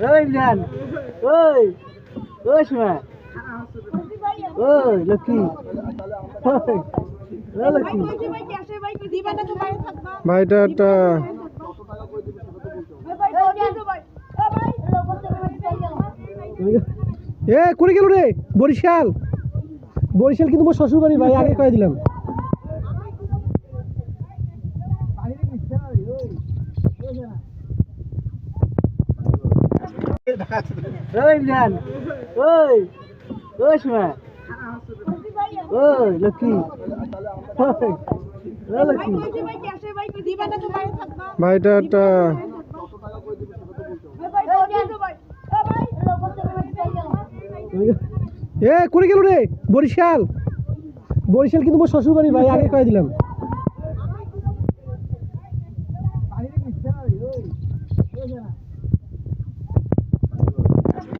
ওই জান ওই ওই শোনা ওই লক্ষ্মী ওই লক্ষ্মী ভাইটা একটা এ করে গেল রে বরিশাল বরিশাল কিন্তু মোর শ্বশুর বাড়ি ভাই আগে কয়ে দিলাম ওই জান ওই ওই শোনা ওই লক্ষ্মী ওই লক্ষ্মী ভাইটা একটা এ করে গেল রে বরিশাল বরিশাল কিন্তু মোর শ্বশুর বাড়ি ভাই আগে কয়ে দিলাম